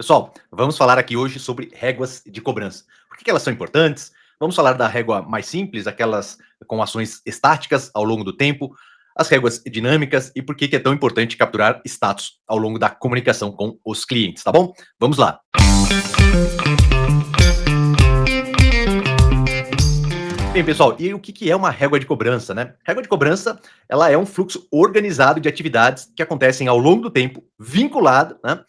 Pessoal, vamos falar aqui hoje sobre réguas de cobrança. Por que elas são importantes? Vamos falar da régua mais simples, aquelas com ações estáticas ao longo do tempo, as réguas dinâmicas e por que é tão importante capturar status ao longo da comunicação com os clientes, tá bom? Vamos lá. Bem, pessoal, e o que é uma régua de cobrança, né? Régua de cobrança, ela é um fluxo organizado de atividades que acontecem ao longo do tempo, vinculado, né,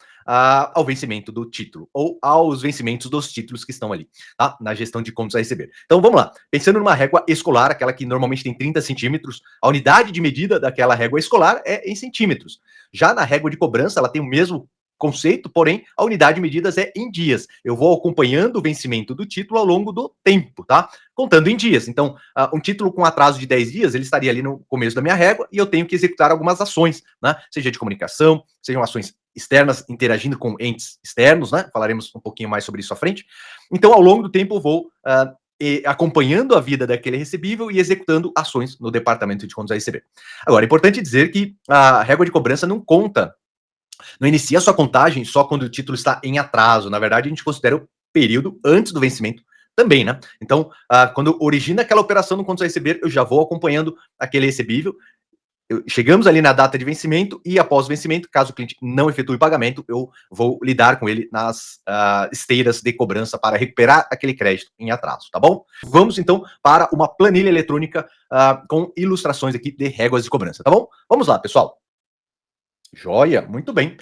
ao vencimento do título, ou aos vencimentos dos títulos que estão ali, tá? Na gestão de contas a receber. Então, vamos lá. Pensando numa régua escolar, aquela que normalmente tem 30 centímetros, a unidade de medida daquela régua escolar é em centímetros. Já na régua de cobrança, ela tem o mesmo conceito, porém, a unidade de medidas é em dias. Eu vou acompanhando o vencimento do título ao longo do tempo, tá? Contando em dias. Então, um título com atraso de 10 dias, ele estaria ali no começo da minha régua e eu tenho que executar algumas ações, né? Seja de comunicação, sejam ações externas, interagindo com entes externos, né? Falaremos um pouquinho mais sobre isso à frente. Então, ao longo do tempo, eu vou acompanhando a vida daquele recebível e executando ações no departamento de contas a receber. Agora, é importante dizer que a régua de cobrança não conta, não inicia a sua contagem só quando o título está em atraso. Na verdade, a gente considera o período antes do vencimento também, né? Então, quando origina aquela operação no contas a receber, eu já vou acompanhando aquele recebível. Chegamos ali na data de vencimento e após o vencimento, caso o cliente não efetue o pagamento, eu vou lidar com ele nas esteiras de cobrança para recuperar aquele crédito em atraso, tá bom? Vamos então para uma planilha eletrônica com ilustrações aqui de réguas de cobrança, tá bom? Vamos lá, pessoal. Joia, muito bem.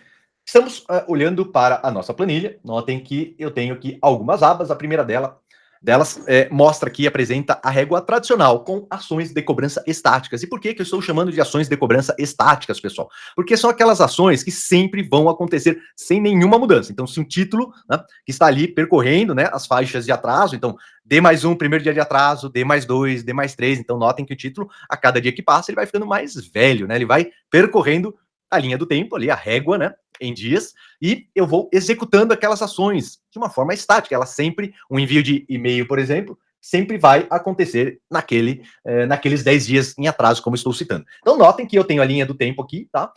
Estamos olhando para a nossa planilha. Notem que eu tenho aqui algumas abas. A primeira delas mostra aqui, apresenta a régua tradicional com ações de cobrança estáticas. E por que eu estou chamando de ações de cobrança estáticas, pessoal? Porque são aquelas ações que sempre vão acontecer sem nenhuma mudança. Então, se um título, né, que está ali percorrendo, né, as faixas de atraso, então D+1, primeiro dia de atraso, D+2, D+3. Então, notem que o título, a cada dia que passa, ele vai ficando mais velho, né? Ele vai percorrendo a linha do tempo, ali, a régua, né, em dias, e eu vou executando aquelas ações de uma forma estática. Ela sempre, um envio de e-mail, por exemplo, sempre vai acontecer naqueles 10 dias em atraso, como estou citando. Então, notem que eu tenho a linha do tempo aqui, tá?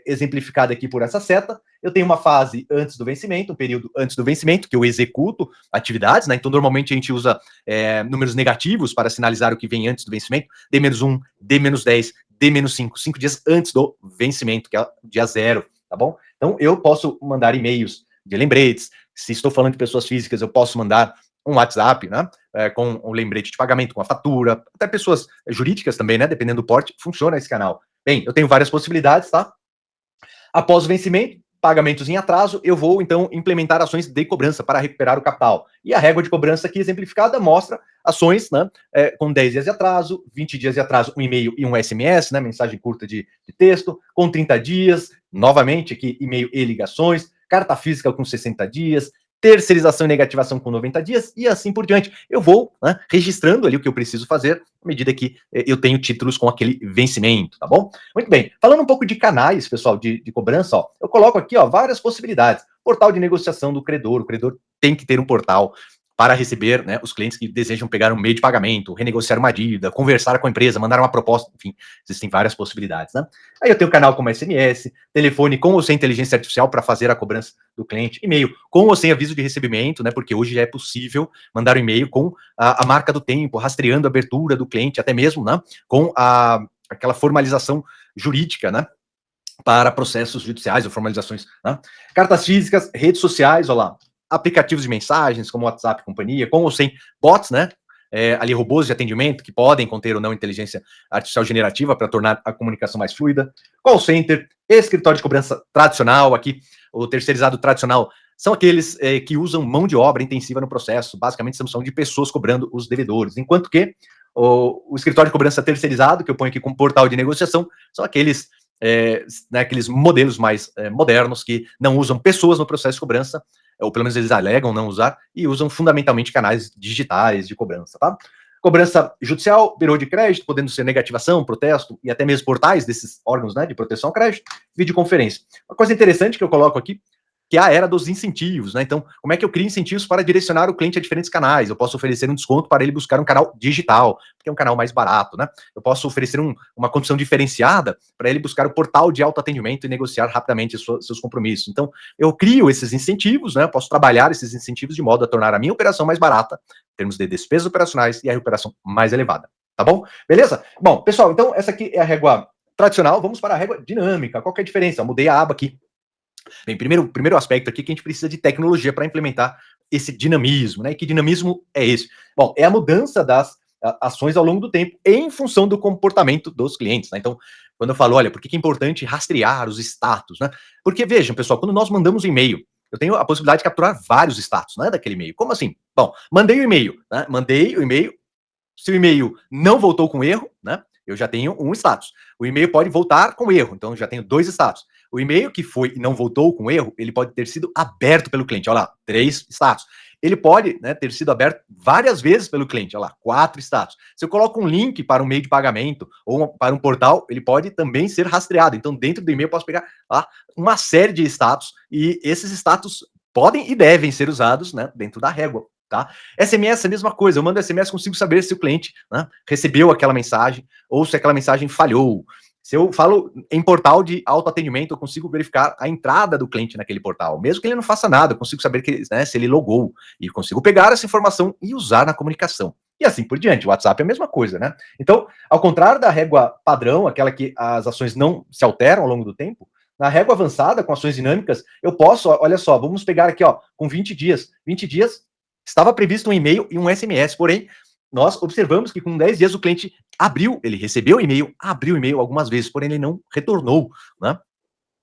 Exemplificada aqui por essa seta. Eu tenho uma fase antes do vencimento, um período antes do vencimento, que eu executo atividades, né? Então, normalmente a gente usa números negativos para sinalizar o que vem antes do vencimento, D-1, D-10, D-5, 5 dias antes do vencimento, que é o dia zero, tá bom? Então, eu posso mandar e-mails de lembretes. Se estou falando de pessoas físicas, eu posso mandar um WhatsApp, né? Com um lembrete de pagamento, com a fatura. Até pessoas jurídicas também, né? Dependendo do porte, funciona esse canal. Bem, eu tenho várias possibilidades, tá? Após o vencimento, pagamentos em atraso, eu vou, então, implementar ações de cobrança para recuperar o capital. E a régua de cobrança aqui exemplificada mostra ações, né, com 10 dias de atraso, 20 dias de atraso, um e-mail e um SMS, né, mensagem curta de texto, com 30 dias, novamente aqui, e-mail e ligações, carta física com 60 dias, terceirização e negativação com 90 dias, e assim por diante. Eu vou, né, registrando ali o que eu preciso fazer, à medida que eu tenho títulos com aquele vencimento, tá bom? Muito bem. Falando um pouco de canais, pessoal, de cobrança, ó, eu coloco aqui, ó, várias possibilidades. Portal de negociação do credor. O credor tem que ter um portal para receber, né, os clientes que desejam pegar um meio de pagamento, renegociar uma dívida, conversar com a empresa, mandar uma proposta, enfim, existem várias possibilidades, né? Aí eu tenho canal como SMS, telefone com ou sem inteligência artificial para fazer a cobrança do cliente, e-mail com ou sem aviso de recebimento, né? Porque hoje já é possível mandar um e-mail com a marca do tempo, rastreando a abertura do cliente, até mesmo, né, com aquela formalização jurídica, né? Para processos judiciais ou formalizações, né? Cartas físicas, redes sociais, olha lá, aplicativos de mensagens, como WhatsApp e companhia, com ou sem bots, né? Ali robôs de atendimento que podem conter ou não inteligência artificial generativa para tornar a comunicação mais fluida, call center, escritório de cobrança tradicional, aqui o terceirizado tradicional são aqueles que usam mão de obra intensiva no processo, basicamente são de pessoas cobrando os devedores, enquanto que o escritório de cobrança terceirizado, que eu ponho aqui com portal de negociação, são aqueles né, aqueles modelos mais modernos que não usam pessoas no processo de cobrança, ou pelo menos eles alegam não usar, e usam fundamentalmente canais digitais de cobrança, tá? Cobrança judicial, birô de crédito, podendo ser negativação, protesto e até mesmo portais desses órgãos, né, de proteção ao crédito, videoconferência. Uma coisa interessante que eu coloco aqui, que é a era dos incentivos, né? Então, como é que eu crio incentivos para direcionar o cliente a diferentes canais? Eu posso oferecer um desconto para ele buscar um canal digital, que é um canal mais barato, né? Eu posso oferecer uma condição diferenciada para ele buscar o portal de autoatendimento e negociar rapidamente seus compromissos. Então, eu crio esses incentivos, né? Eu posso trabalhar esses incentivos de modo a tornar a minha operação mais barata, em termos de despesas operacionais, e a operação mais elevada. Tá bom? Beleza? Bom, pessoal, então essa aqui é a régua tradicional. Vamos para a régua dinâmica. Qual que é a diferença? Eu mudei a aba aqui. Bem, primeiro aspecto aqui que a gente precisa de tecnologia para implementar esse dinamismo, né? E que dinamismo é esse? Bom, é a mudança das ações ao longo do tempo em função do comportamento dos clientes, né? Então, quando eu falo, olha, por que é importante rastrear os status, né? Porque, vejam, pessoal, quando nós mandamos um e-mail, eu tenho a possibilidade de capturar vários status, né, daquele e-mail. Como assim? Bom, mandei o e-mail, né? Mandei o e-mail, se o e-mail não voltou com erro, né? Eu já tenho um status. O e-mail pode voltar com erro, então eu já tenho 2 status. O e-mail que foi e não voltou com erro, ele pode ter sido aberto pelo cliente. Olha lá, 3 status. Ele pode, né, ter sido aberto várias vezes pelo cliente. Olha lá, 4 status. Se eu coloco um link para um meio de pagamento ou para um portal, ele pode também ser rastreado. Então, dentro do e-mail, eu posso pegar lá uma série de status e esses status podem e devem ser usados, né, dentro da régua. Tá? SMS é a mesma coisa, eu mando SMS, consigo saber se o cliente, né, recebeu aquela mensagem ou se aquela mensagem falhou. Se eu falo em portal de autoatendimento, eu consigo verificar a entrada do cliente naquele portal. Mesmo que ele não faça nada, eu consigo saber que, né, se ele logou. E consigo pegar essa informação e usar na comunicação. E assim por diante. O WhatsApp é a mesma coisa, né? Então, ao contrário da régua padrão, aquela que as ações não se alteram ao longo do tempo, na régua avançada, com ações dinâmicas, eu posso, olha só, vamos pegar aqui, ó, com 20 dias. 20 dias, estava previsto um e-mail e um SMS, porém, nós observamos que com 10 dias o cliente abriu, ele recebeu o e-mail, abriu o e-mail algumas vezes, porém ele não retornou, né?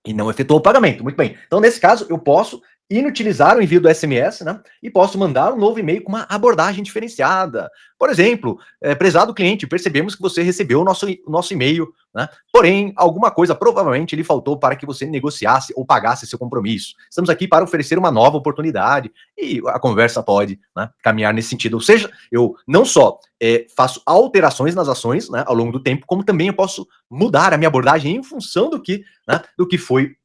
E não efetuou o pagamento. Muito bem. Então, nesse caso, eu posso inutilizar o envio do SMS, né? E posso mandar um novo e-mail com uma abordagem diferenciada. Por exemplo, prezado cliente, percebemos que você recebeu o nosso e-mail, né? Porém, alguma coisa provavelmente lhe faltou para que você negociasse ou pagasse seu compromisso. Estamos aqui para oferecer uma nova oportunidade e a conversa pode, né, caminhar nesse sentido. Ou seja, eu não só faço alterações nas ações, né, ao longo do tempo, como também eu posso mudar a minha abordagem em função do que, né, do que foi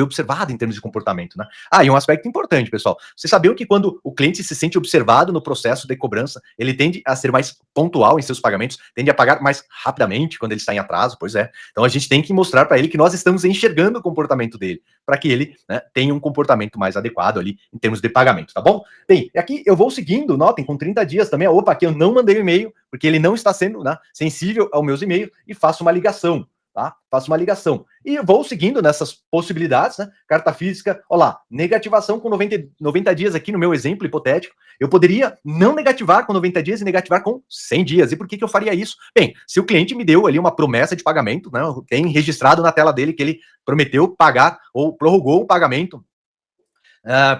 observado em termos de comportamento, né? Ah, e um aspecto importante, pessoal. Vocês sabiam que quando o cliente se sente observado no processo de cobrança, ele tende a ser mais pontual em seus pagamentos, tende a pagar mais rapidamente quando ele está em atraso? Pois é. Então a gente tem que mostrar para ele que nós estamos enxergando o comportamento dele, para que ele, né, tenha um comportamento mais adequado ali em termos de pagamento, tá bom? Bem, aqui eu vou seguindo, notem, com 30 dias também. Opa, aqui eu não mandei o e-mail, porque ele não está sendo, né, sensível aos meus e-mails, e faço uma ligação. Tá? Faço uma ligação. E vou seguindo nessas possibilidades, né? Carta física, olha lá, negativação com 90 dias aqui no meu exemplo hipotético. Eu poderia não negativar com 90 dias e negativar com 100 dias. E por que eu faria isso? Bem, se o cliente me deu ali uma promessa de pagamento, né? Tem registrado na tela dele que ele prometeu pagar ou prorrogou o pagamento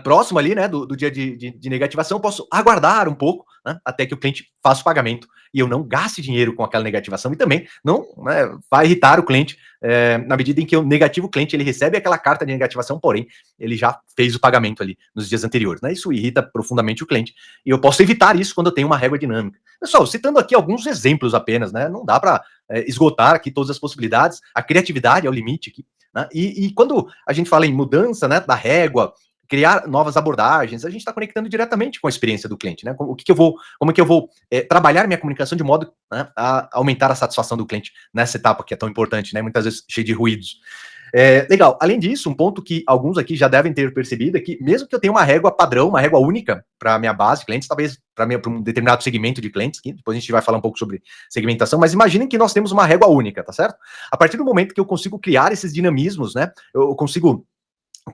próximo ali, né, do dia de negativação, eu posso aguardar um pouco, né, até que o cliente faça o pagamento e eu não gaste dinheiro com aquela negativação e também não, né, vai irritar o cliente na medida em que eu negativo o cliente, ele recebe aquela carta de negativação, porém, ele já fez o pagamento ali nos dias anteriores, né, isso irrita profundamente o cliente e eu posso evitar isso quando eu tenho uma régua dinâmica. Pessoal, citando aqui alguns exemplos apenas, né, não dá para esgotar aqui todas as possibilidades, a criatividade é o limite aqui, né, e quando a gente fala em mudança, né, da régua, criar novas abordagens, a gente está conectando diretamente com a experiência do cliente, né? Como é que eu vou trabalhar minha comunicação de modo, né, a aumentar a satisfação do cliente nessa etapa que é tão importante, né? Muitas vezes cheio de ruídos. Legal. Além disso, um ponto que alguns aqui já devem ter percebido é que, mesmo que eu tenha uma régua padrão, uma régua única para minha base de clientes, talvez para um determinado segmento de clientes, que depois a gente vai falar um pouco sobre segmentação, mas imaginem que nós temos uma régua única, tá certo? A partir do momento que eu consigo criar esses dinamismos, né? Eu consigo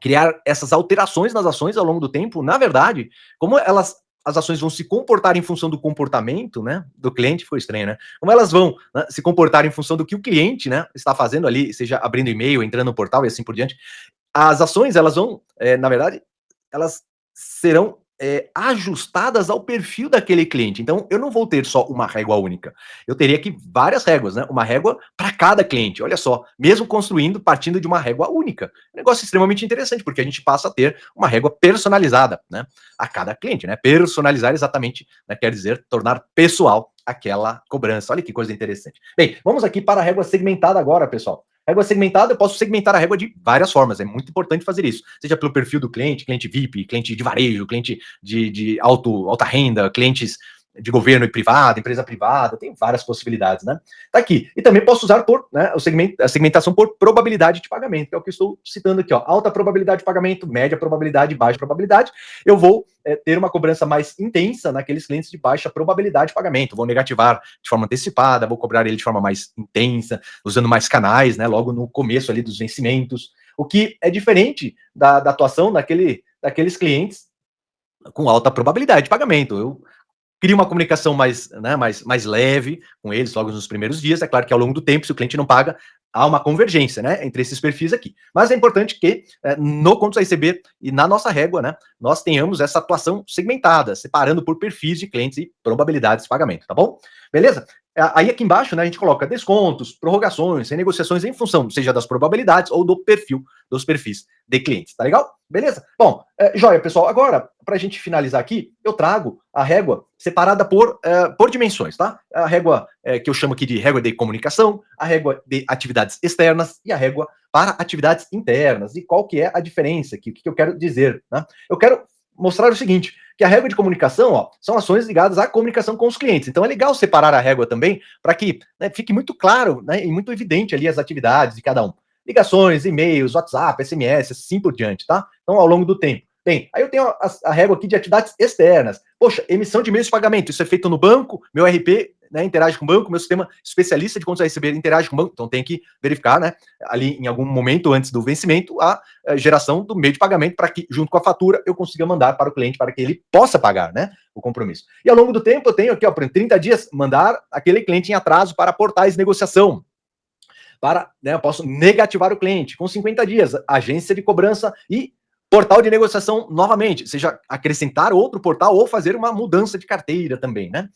criar essas alterações nas ações ao longo do tempo, na verdade, como as ações vão se comportar em função do comportamento, né, do cliente, ficou estranho, né? Como elas vão, né, se comportar em função do que o cliente, né, está fazendo ali, seja abrindo e-mail, entrando no portal e assim por diante, as ações, elas vão, na verdade, elas serão ajustadas ao perfil daquele cliente. Então, eu não vou ter só uma régua única. Eu teria aqui várias réguas, né? Uma régua para cada cliente. Olha só, mesmo partindo de uma régua única. Um negócio extremamente interessante, porque a gente passa a ter uma régua personalizada, né? A cada cliente, né? Personalizar exatamente, né, quer dizer tornar pessoal aquela cobrança. Olha que coisa interessante. Bem, vamos aqui para a régua segmentada agora, pessoal. Régua segmentada, eu posso segmentar a régua de várias formas, é muito importante fazer isso. Seja pelo perfil do cliente, cliente VIP, cliente de varejo, cliente de alta renda, clientes de governo e privado, empresa privada, tem várias possibilidades, né? Tá aqui. E também posso usar por, né, a segmentação por probabilidade de pagamento, que é o que eu estou citando aqui, ó. Alta probabilidade de pagamento, média probabilidade, baixa probabilidade. Eu vou ter uma cobrança mais intensa naqueles clientes de baixa probabilidade de pagamento. Vou negativar de forma antecipada, vou cobrar ele de forma mais intensa, usando mais canais, né? Logo no começo ali dos vencimentos. O que é diferente da atuação daqueles clientes com alta probabilidade de pagamento. Eu cria uma comunicação mais, né, mais leve com eles logo nos primeiros dias. É claro que ao longo do tempo, se o cliente não paga, há uma convergência, né, entre esses perfis aqui. Mas é importante que no contas a receber e na nossa régua, né, nós tenhamos essa atuação segmentada, separando por perfis de clientes e probabilidades de pagamento, tá bom? Beleza? Aí aqui embaixo, né, a gente coloca descontos, prorrogações, renegociações em função, seja das probabilidades ou do perfil, dos perfis de clientes, tá legal? Beleza? Bom, joia, pessoal. Agora, para a gente finalizar aqui, eu trago a régua separada por dimensões, tá? A régua que eu chamo aqui de régua de comunicação, a régua de atividades externas e a régua para atividades internas. E qual que é a diferença aqui? O que eu quero dizer, né? Eu quero mostrar o seguinte, que a régua de comunicação, ó, são ações ligadas à comunicação com os clientes. Então é legal separar a régua também, para que, né, fique muito claro, né, e muito evidente ali as atividades de cada um. Ligações, e-mails, WhatsApp, SMS, assim por diante, tá? Então, ao longo do tempo. Bem, aí eu tenho a régua aqui de atividades externas. Poxa, emissão de meios de pagamento, isso é feito no banco, meu RP, né, interage com o banco, meu sistema especialista de contas a receber interage com o banco, então tem que verificar, né, ali em algum momento antes do vencimento, a geração do meio de pagamento para que, junto com a fatura, eu consiga mandar para o cliente para que ele possa pagar, né, o compromisso. E ao longo do tempo eu tenho aqui, ó, por 30 dias, mandar aquele cliente em atraso para portais de negociação. Eu posso negativar o cliente com 50 dias, agência de cobrança e portal de negociação novamente, seja acrescentar outro portal ou fazer uma mudança de carteira também, né?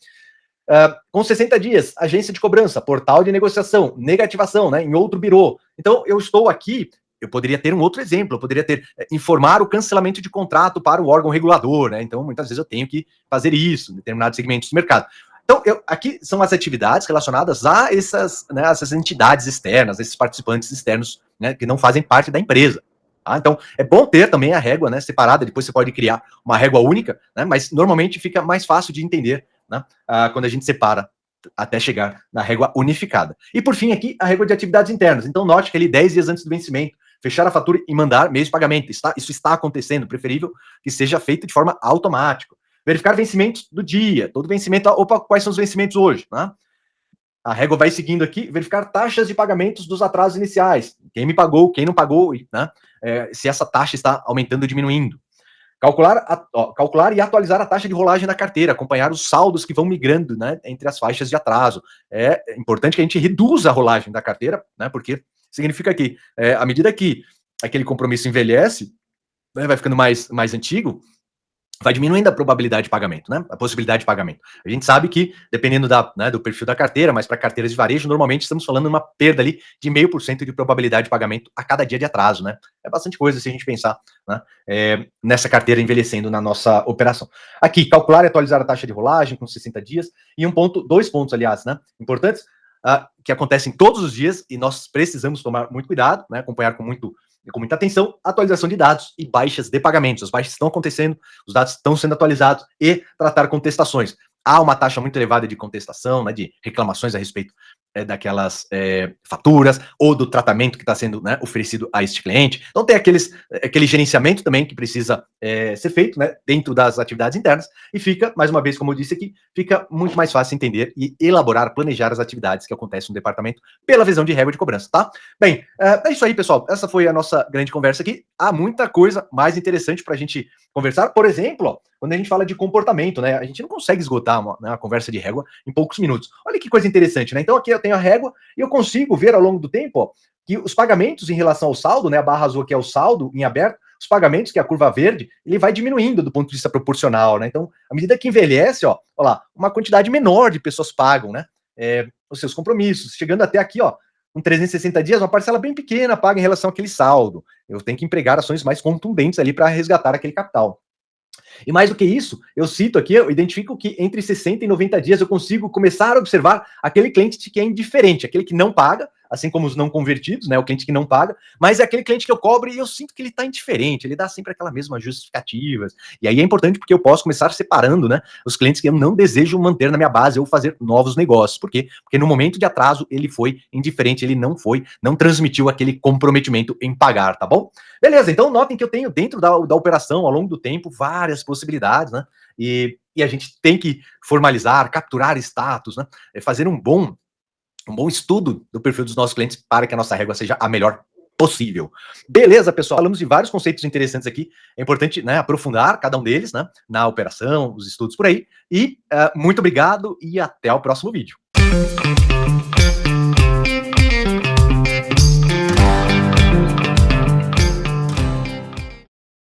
Com 60 dias, agência de cobrança, portal de negociação, negativação, né, em outro birô. Então, eu estou aqui, eu poderia ter um outro exemplo, eu poderia ter, informar o cancelamento de contrato para o órgão regulador, né, então muitas vezes eu tenho que fazer isso em determinados segmentos do mercado. Então, aqui são as atividades relacionadas a essas entidades externas, esses participantes externos, né, que não fazem parte da empresa. Tá? Então, é bom ter também a régua, né, separada, depois você pode criar uma régua única, né, mas normalmente fica mais fácil de entender, né, quando a gente separa até chegar na régua unificada. E por fim aqui, a régua de atividades internas. Então note que ele 10 dias antes do vencimento, fechar a fatura e mandar meios de pagamento. Isso está acontecendo, preferível que seja feito de forma automática. Verificar vencimentos do dia, todo vencimento, opa, quais são os vencimentos hoje, né? A régua vai seguindo aqui, verificar taxas de pagamentos dos atrasos iniciais. Quem me pagou, quem não pagou, né? Se essa taxa está aumentando ou diminuindo. Calcular e atualizar a taxa de rolagem da carteira, acompanhar os saldos que vão migrando, né, entre as faixas de atraso. É importante que a gente reduza a rolagem da carteira, né, porque significa que, à medida que aquele compromisso envelhece, né, vai ficando mais antigo, vai diminuindo a probabilidade de pagamento, né? A possibilidade de pagamento. A gente sabe que, dependendo do perfil da carteira, mas para carteiras de varejo, normalmente estamos falando de uma perda ali de 0,5% de probabilidade de pagamento a cada dia de atraso, né? É bastante coisa se a gente pensar, né, nessa carteira envelhecendo na nossa operação. Aqui, calcular e atualizar a taxa de rolagem com 60 dias. E dois pontos, aliás, né, importantes, que acontecem todos os dias e nós precisamos tomar muito cuidado, né, acompanhar com muita atenção, atualização de dados e baixas de pagamentos. As baixas estão acontecendo, os dados estão sendo atualizados e tratar contestações. Há uma taxa muito elevada de contestação, né, de reclamações a respeito daquelas faturas ou do tratamento que está sendo, né, oferecido a este cliente. Então tem aquele gerenciamento também que precisa ser feito, né, dentro das atividades internas e fica, mais uma vez, como eu disse aqui, fica muito mais fácil entender e elaborar, planejar as atividades que acontecem no departamento pela visão de régua de cobrança, tá? Bem, é isso aí, pessoal. Essa foi a nossa grande conversa aqui. Há muita coisa mais interessante para a gente conversar. Por exemplo, ó, quando a gente fala de comportamento, né, a gente não consegue esgotar uma conversa de régua em poucos minutos. Olha que coisa interessante, né? Então aqui eu tenho a régua e eu consigo ver ao longo do tempo, ó, que os pagamentos em relação ao saldo, né, a barra azul aqui é o saldo em aberto, os pagamentos, que é a curva verde, ele vai diminuindo do ponto de vista proporcional, né? Então, à medida que envelhece, ó lá, uma quantidade menor de pessoas pagam, né, os seus compromissos, chegando até aqui, ó, com 360 dias, uma parcela bem pequena paga em relação àquele saldo. Eu tenho que empregar ações mais contundentes ali para resgatar aquele capital. E mais do que isso, eu cito aqui, eu identifico que entre 60 e 90 dias eu consigo começar a observar aquele cliente que é indiferente, aquele que não paga, assim como os não convertidos, né? O cliente que não paga, mas é aquele cliente que eu cobro e eu sinto que ele está indiferente, ele dá sempre aquela mesma justificativas. E aí é importante porque eu posso começar separando, né, os clientes que eu não desejo manter na minha base ou fazer novos negócios. Por quê? Porque no momento de atraso ele foi indiferente, ele não transmitiu aquele comprometimento em pagar, tá bom? Beleza, então notem que eu tenho dentro da operação, ao longo do tempo, várias possibilidades, né? E a gente tem que formalizar, capturar status, né? Fazer um bom estudo do perfil dos nossos clientes para que a nossa régua seja a melhor possível. Beleza, pessoal? Falamos de vários conceitos interessantes aqui. É importante, né, aprofundar cada um deles, né, na operação, os estudos por aí. E muito obrigado e até o próximo vídeo.